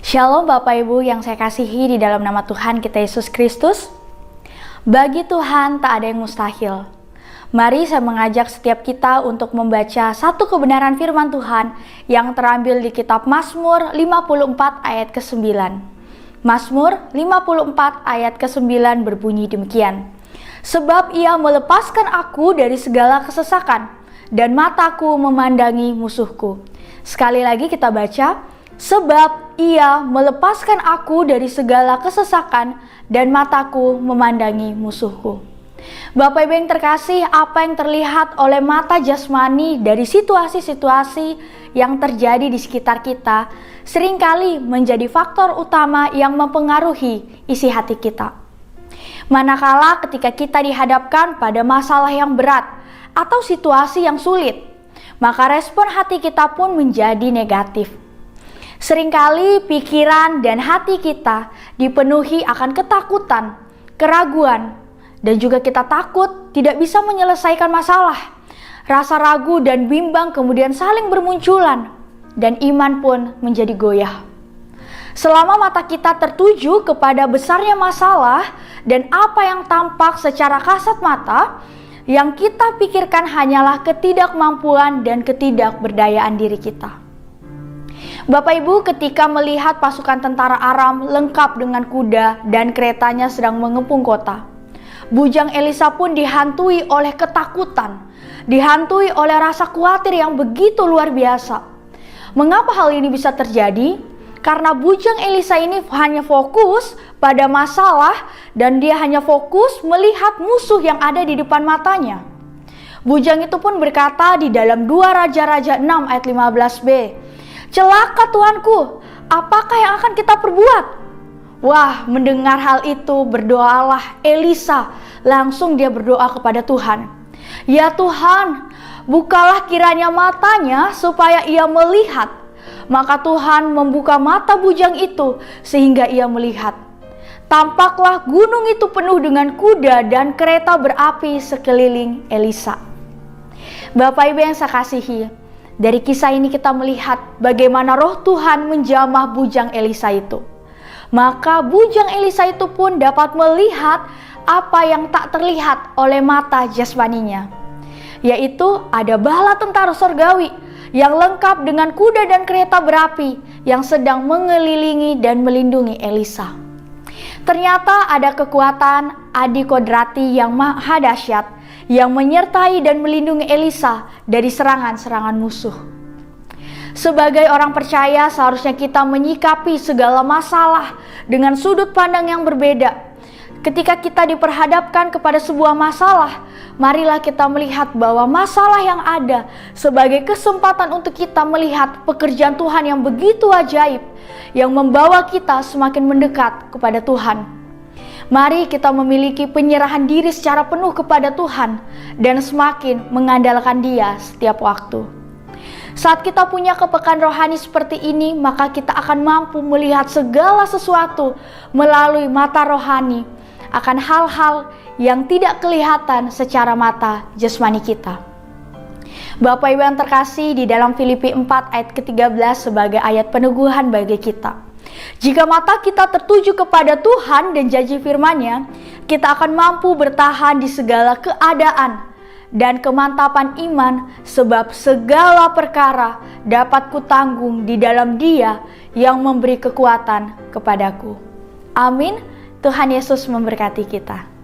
Shalom Bapak Ibu yang saya kasihi di dalam nama Tuhan kita Yesus Kristus. Bagi Tuhan tak ada yang mustahil. Mari saya mengajak setiap kita untuk membaca satu kebenaran firman Tuhan yang terambil di kitab Mazmur 54 ayat ke-9. Mazmur 54 ayat ke-9 berbunyi demikian. Sebab ia melepaskan aku dari segala kesesakan dan mataku memandangi musuhku. Sekali lagi kita baca. Sebab ia melepaskan aku dari segala kesesakan dan mataku memandangi musuhku. Bapak Ibu yang terkasih, apa yang terlihat oleh mata jasmani dari situasi-situasi yang terjadi di sekitar kita seringkali menjadi faktor utama yang mempengaruhi isi hati kita. Manakala ketika kita dihadapkan pada masalah yang berat atau situasi yang sulit, maka respon hati kita pun menjadi negatif. Seringkali pikiran dan hati kita dipenuhi akan ketakutan, keraguan, dan juga kita takut tidak bisa menyelesaikan masalah. Rasa ragu dan bimbang kemudian saling bermunculan, dan iman pun menjadi goyah. Selama mata kita tertuju kepada besarnya masalah dan apa yang tampak secara kasat mata, yang kita pikirkan hanyalah ketidakmampuan dan ketidakberdayaan diri kita. Bapak Ibu, ketika melihat pasukan tentara Aram lengkap dengan kuda dan keretanya sedang mengepung kota, bujang Elisa pun dihantui oleh ketakutan, dihantui oleh rasa khawatir yang begitu luar biasa. Mengapa hal ini bisa terjadi? Karena bujang Elisa ini hanya fokus pada masalah dan dia hanya fokus melihat musuh yang ada di depan matanya. Bujang itu pun berkata di dalam 2 Raja-Raja 6 ayat 15b, "Celaka Tuanku, apakah yang akan kita perbuat?" Wah, mendengar hal itu berdoalah Elisa. Langsung dia berdoa kepada Tuhan. "Ya Tuhan, bukalah kiranya matanya supaya ia melihat." Maka Tuhan membuka mata bujang itu sehingga ia melihat. Tampaklah gunung itu penuh dengan kuda dan kereta berapi sekeliling Elisa. Bapak Ibu yang saya kasihi, dari kisah ini kita melihat bagaimana roh Tuhan menjamah bujang Elisa itu. Maka bujang Elisa itu pun dapat melihat apa yang tak terlihat oleh mata jasmaninya. Yaitu ada bala tentara sorgawi yang lengkap dengan kuda dan kereta berapi yang sedang mengelilingi dan melindungi Elisa. Ternyata ada kekuatan adikodrati yang maha dahsyat yang menyertai dan melindungi Elisa dari serangan-serangan musuh. Sebagai orang percaya, seharusnya kita menyikapi segala masalah dengan sudut pandang yang berbeda. Ketika kita diperhadapkan kepada sebuah masalah, marilah kita melihat bahwa masalah yang ada sebagai kesempatan untuk kita melihat pekerjaan Tuhan yang begitu ajaib, yang membawa kita semakin mendekat kepada Tuhan. Mari kita memiliki penyerahan diri secara penuh kepada Tuhan dan semakin mengandalkan Dia setiap waktu. Saat kita punya kepekaan rohani seperti ini, maka kita akan mampu melihat segala sesuatu melalui mata rohani akan hal-hal yang tidak kelihatan secara mata jasmani kita. Bapak Ibu yang terkasih, di dalam Filipi 4 ayat ke-13 sebagai ayat peneguhan bagi kita. Jika mata kita tertuju kepada Tuhan dan janji firman-Nya, kita akan mampu bertahan di segala keadaan dan kemantapan iman, sebab segala perkara dapat kutanggung di dalam Dia yang memberi kekuatan kepadaku. Amin. Tuhan Yesus memberkati kita.